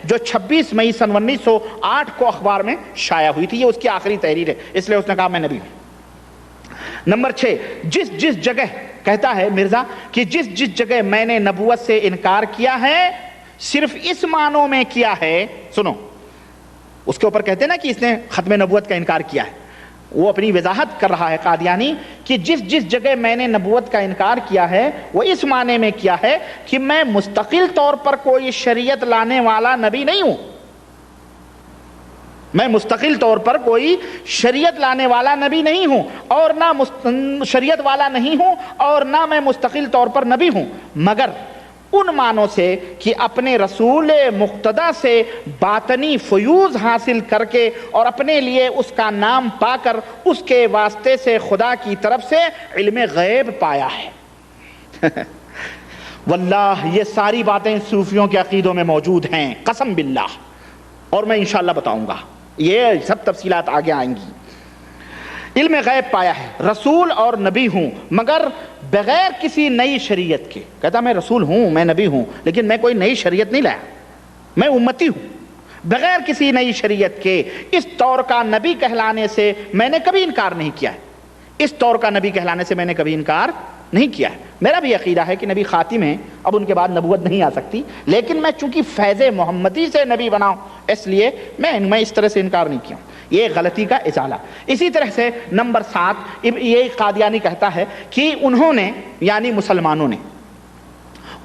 جو 26 مئی سن 1908 کو اخبار میں شائع ہوئی تھی. یہ اس کی آخری تحریر ہے, اس لیے اس نے کہا میں نبی ہوں. نمبر 6, جس جگہ کہتا ہے مرزا کہ جس جگہ میں نے نبوت سے انکار کیا ہے صرف اس معنوں میں کیا ہے. سنو, اس کے اوپر کہتے ہیں نا کہ اس نے ختم نبوت کا انکار کیا ہے, وہ اپنی وضاحت کر رہا ہے قادیانی کہ جس جگہ میں نے نبوت کا انکار کیا ہے وہ اس معنی میں کیا ہے کہ میں مستقل طور پر کوئی شریعت لانے والا نبی نہیں ہوں. میں مستقل طور پر کوئی شریعت لانے والا نبی نہیں ہوں, اور نہ شریعت والا نہیں ہوں, اور نہ میں مستقل طور پر نبی ہوں, مگر ان معنوں سے کہ اپنے رسول مقتدی سے باطنی فیوض حاصل کر کے اور اپنے لیے اس کا نام پا کر اس کے واسطے سے خدا کی طرف سے علم غیب پایا ہے. واللہ یہ ساری باتیں صوفیوں کے عقیدوں میں موجود ہیں قسم باللہ, اور میں انشاءاللہ بتاؤں گا, یہ سب تفصیلات آگے آئیں گی. علم غیب پایا ہے, رسول اور نبی ہوں مگر بغیر کسی نئی شریعت کے. کہتا میں رسول ہوں, میں نبی ہوں, لیکن میں کوئی نئی شریعت نہیں لایا, میں امتی ہوں. بغیر کسی نئی شریعت کے اس طور کا نبی کہلانے سے میں نے کبھی انکار نہیں کیا ہے. اس طور کا نبی کہلانے سے میں نے کبھی انکار نہیں کیا ہے. میرا بھی عقیدہ ہے کہ نبی خاتم ہیں, اب ان کے بعد نبوت نہیں آ سکتی, لیکن میں چونکہ فیض محمدی سے نبی بناؤں اس لیے میں اس طرح سے انکار نہیں کیا. یہ غلطی کا ازالہ. اسی طرح سے نمبر 7, یہ قادیانی کہتا ہے کہ انہوں نے یعنی مسلمانوں نے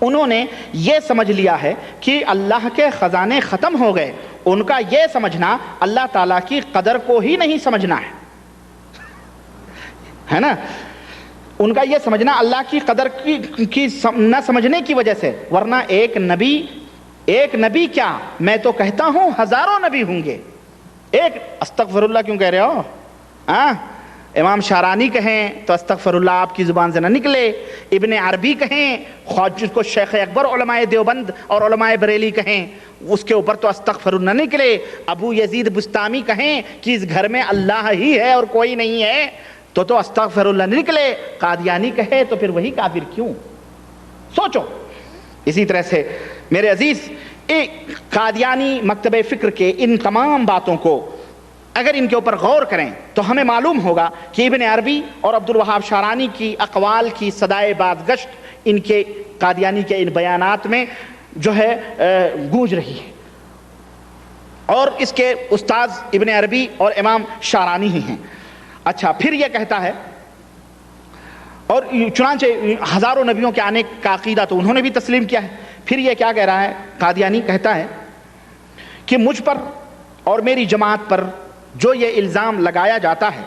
انہوں نے یہ سمجھ لیا ہے کہ اللہ کے خزانے ختم ہو گئے. ان کا یہ سمجھنا اللہ تعالیٰ کی قدر کو ہی نہیں سمجھنا ہے نا, ان کا یہ سمجھنا اللہ کی قدر کی نہ سمجھنے کی وجہ سے, ورنہ ایک نبی کیا, میں تو کہتا ہوں ہزاروں نبی ہوں گے. ایک استغفر اللہ کیوں کہہ رہے ہو؟ امام شارانی کہیں تو استغفر اللہ آپ کی زبان سے نہ نکلے, ابن عربی کہیں, خواجہ کو شیخ اکبر علماء دیوبند اور علماء بریلی کہیں, اس کے اوپر تو استغفر اللہ نہ نکلے, ابو یزید بستامی کہیں کہ اس گھر میں اللہ ہی ہے اور کوئی نہیں ہے تو استغفر اللہ نہ نکلے. قادیانی کہے تو پھر وہی کافر کیوں؟ سوچو. اسی طرح سے میرے عزیز قادیانی مکتب فکر کے ان تمام باتوں کو اگر ان کے اوپر غور کریں تو ہمیں معلوم ہوگا کہ ابن عربی اور عبد الوہاب شارانی کی اقوال کی صدائے بازگشت ان کے قادیانی کے ان بیانات میں جو ہے گونج رہی ہے, اور اس کے استاذ ابن عربی اور امام شارانی ہی ہیں. اچھا, پھر یہ کہتا ہے, اور چنانچہ ہزاروں نبیوں کے آنے کا عقیدہ تو انہوں نے بھی تسلیم کیا ہے. پھر یہ کیا کہہ رہا ہے قادیانی, کہتا ہے کہ مجھ پر اور میری جماعت پر جو یہ الزام لگایا جاتا ہے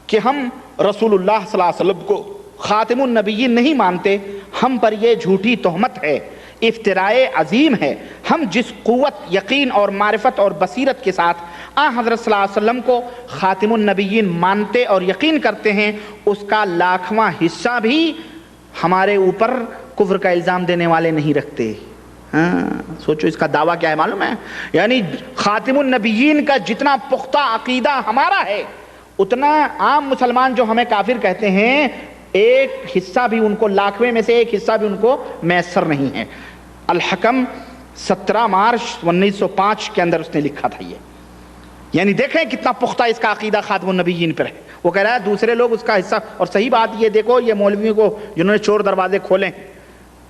کہ ہم رسول اللہ صلی اللہ علیہ وسلم کو خاتم النبیین نہیں مانتے, ہم پر یہ جھوٹی تہمت ہے, افتراء عظیم ہے. ہم جس قوت, یقین اور معرفت اور بصیرت کے ساتھ حضرت صلی اللہ علیہ وسلم کو خاتم النبیین مانتے اور یقین کرتے ہیں, اس کا لاکھواں حصہ بھی ہمارے اوپر کفر کا الزام دینے والے نہیں رکھتے. سوچو اس کا دعویٰ کیا ہے معلوم ہے, یعنی خاتم النبیین کا جتنا پختہ عقیدہ ہمارا ہے اتنا عام مسلمان جو ہمیں کافر کہتے ہیں ایک حصہ بھی ان کو, لاکھویں میں سے ایک حصہ بھی ان کو میسر نہیں ہے. الحکم 17 مارچ 1905 کے اندر اس نے لکھا تھا یہ. یعنی دیکھیں کتنا پختہ اس کا عقیدہ خاتم النبیین پر ہے. وہ کہہ رہا ہے دوسرے لوگ اس کا حصہ, اور صحیح بات یہ دیکھو یہ مولویوں کو جنہوں نے چور دروازے کھولے,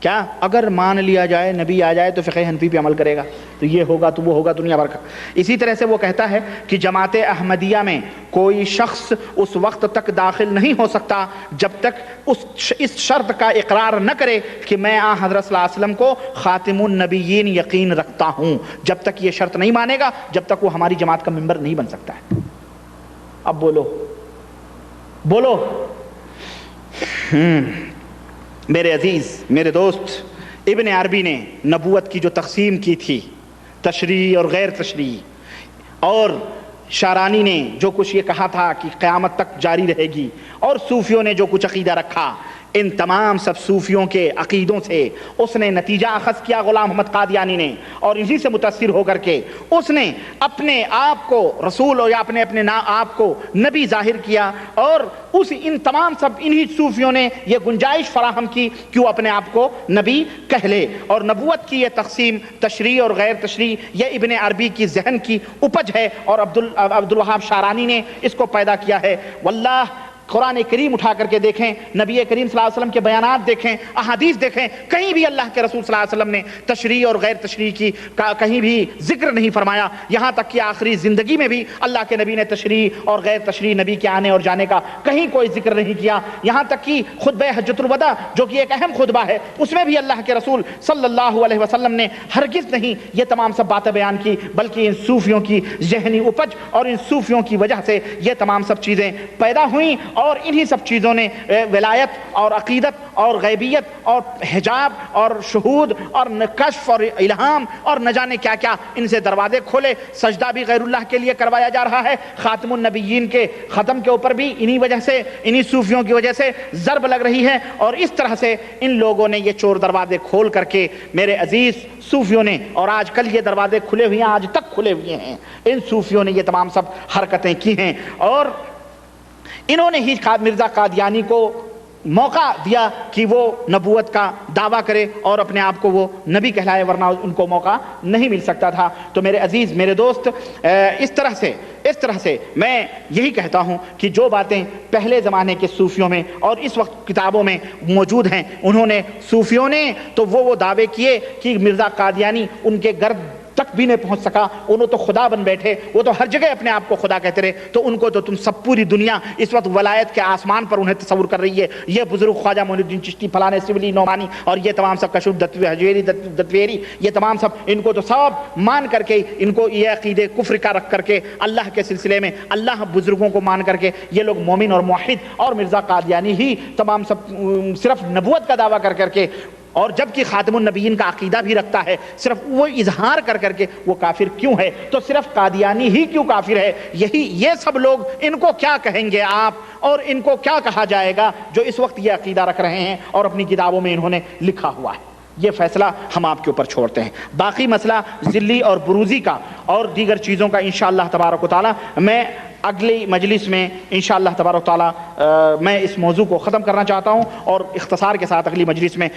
کیا اگر مان لیا جائے نبی آ جائے تو فقہ حنفی پہ عمل کرے گا, تو یہ ہوگا تو وہ ہوگا, دنیا بھر کا. اسی طرح سے وہ کہتا ہے کہ جماعت احمدیہ میں کوئی شخص اس وقت تک داخل نہیں ہو سکتا جب تک اس شرط کا اقرار نہ کرے کہ میں حضرت صلی اللہ علیہ وسلم کو خاتم النبیین یقین رکھتا ہوں. جب تک یہ شرط نہیں مانے گا جب تک وہ ہماری جماعت کا ممبر نہیں بن سکتا ہے. اب بولو میرے عزیز, میرے دوست, ابن عربی نے نبوت کی جو تقسیم کی تھی, تشریح اور غیر تشریح, اور شارانی نے جو کچھ یہ کہا تھا کہ قیامت تک جاری رہے گی, اور صوفیوں نے جو کچھ عقیدہ رکھا, ان تمام سب صوفیوں کے عقیدوں سے اس نے نتیجہ اخذ کیا غلام محمد قادیانی نے، اور اسی سے متاثر ہو کر کے اس نے اپنے آپ کو رسول یا اپنے آپ کو نبی ظاہر کیا، اور ان تمام سب انہی صوفیوں نے یہ گنجائش فراہم کی کہ وہ اپنے آپ کو نبی کہہ لے۔ اور نبوت کی یہ تقسیم تشریع اور غیر تشریع یہ ابن عربی کی ذہن کی اپج ہے، اور عبدالوہاب شارانی نے اس کو پیدا کیا ہے۔ واللہ قرآن کریم اٹھا کر کے دیکھیں، نبی کریم صلی اللہ علیہ وسلم کے بیانات دیکھیں، احادیث دیکھیں، کہیں بھی اللہ کے رسول صلی اللہ علیہ وسلم نے تشریع اور غیر تشریع کی کہیں بھی ذکر نہیں فرمایا۔ یہاں تک کہ آخری زندگی میں بھی اللہ کے نبی نے تشریع اور غیر تشریع نبی کے آنے اور جانے کا کہیں کوئی ذکر نہیں کیا۔ یہاں تک کہ خطبہ حجۃ الوداع جو کہ ایک اہم خطبہ ہے، اس میں بھی اللہ کے رسول صلی اللہ علیہ وسلم نے ہرگز نہیں یہ تمام سب باتیں بیان کی، بلکہ ان صوفیوں کی ذہنی اپج اور ان صوفیوں کی وجہ سے یہ تمام سب چیزیں پیدا ہوئیں، اور انہی سب چیزوں نے ولایت اور عقیدت اور غیبیت اور حجاب اور شہود اور کشف اور الہام اور نہ جانے کیا کیا ان سے دروازے کھولے۔ سجدہ بھی غیر اللہ کے لیے کروایا جا رہا ہے، خاتم النبیین کے ختم کے اوپر بھی انہی وجہ سے، انہی صوفیوں کی وجہ سے ضرب لگ رہی ہے، اور اس طرح سے ان لوگوں نے یہ چور دروازے کھول کر کے میرے عزیز صوفیوں نے، اور آج کل یہ دروازے کھلے ہوئے ہیں، آج تک کھلے ہوئے ہیں، ان صوفیوں نے یہ تمام سب حرکتیں کی ہیں، اور انہوں نے ہی مرزا قادیانی کو موقع دیا کہ وہ نبوت کا دعویٰ کرے اور اپنے آپ کو وہ نبی کہلائے، ورنہ ان کو موقع نہیں مل سکتا تھا۔ تو میرے عزیز، میرے دوست، اس طرح سے میں یہی کہتا ہوں کہ جو باتیں پہلے زمانے کے صوفیوں میں اور اس وقت کتابوں میں موجود ہیں، صوفیوں نے تو وہ دعوے کیے کہ مرزا قادیانی ان کے گرد تک بھی نہیں پہنچ سکا، انہوں تو خدا بن بیٹھے، وہ تو ہر جگہ اپنے آپ کو خدا کہتے رہے، تو ان کو تو تم سب پوری دنیا اس وقت ولایت کے آسمان پر انہیں تصور کر رہی ہے۔ یہ بزرگ خواجہ معین الدین چشتی، فلانے سبلی نعمانی، اور یہ تمام سب کشف دتویری، یہ تمام سب ان کو تو سب مان کر کے، ان کو یہ عقیدے کفر کا رکھ کر کے اللہ کے سلسلے میں اللہ بزرگوں کو مان کر کے یہ لوگ مومن اور موحد، اور مرزا قادیانی ہی تمام سب صرف نبوت کا دعویٰ کر کے، اور جبکہ خاتم النبیین کا عقیدہ بھی رکھتا ہے، صرف وہ اظہار کر کے وہ کافر کیوں ہے؟ تو صرف قادیانی ہی کیوں کافر ہے؟ یہ سب لوگ، ان کو کیا کہیں گے آپ، اور ان کو کیا کہا جائے گا جو اس وقت یہ عقیدہ رکھ رہے ہیں اور اپنی کتابوں میں انہوں نے لکھا ہوا ہے؟ یہ فیصلہ ہم آپ کے اوپر چھوڑتے ہیں۔ باقی مسئلہ ذلی اور بروزی کا اور دیگر چیزوں کا انشاءاللہ تبارک و تعالی میں اگلی مجلس میں انشاءاللہ تبارک و تعالی میں اس موضوع کو ختم کرنا چاہتا ہوں، اور اختصار کے ساتھ اگلی مجلس میں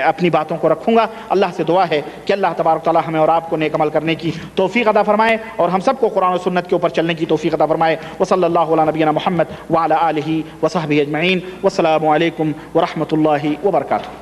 اپنی باتوں کو رکھوں گا۔ اللہ سے دعا ہے کہ اللہ تبارک و تعالی ہمیں اور آپ کو نیک عمل کرنے کی توفیق عطا فرمائے، اور ہم سب کو قرآن و سنت کے اوپر چلنے کی توفیق عطا فرمائے۔ وصلی اللہ علی نبینا محمد وعلی آلہ وصحبہ اجمعین، والسلام علیکم ورحمۃ اللہ وبرکاتہ۔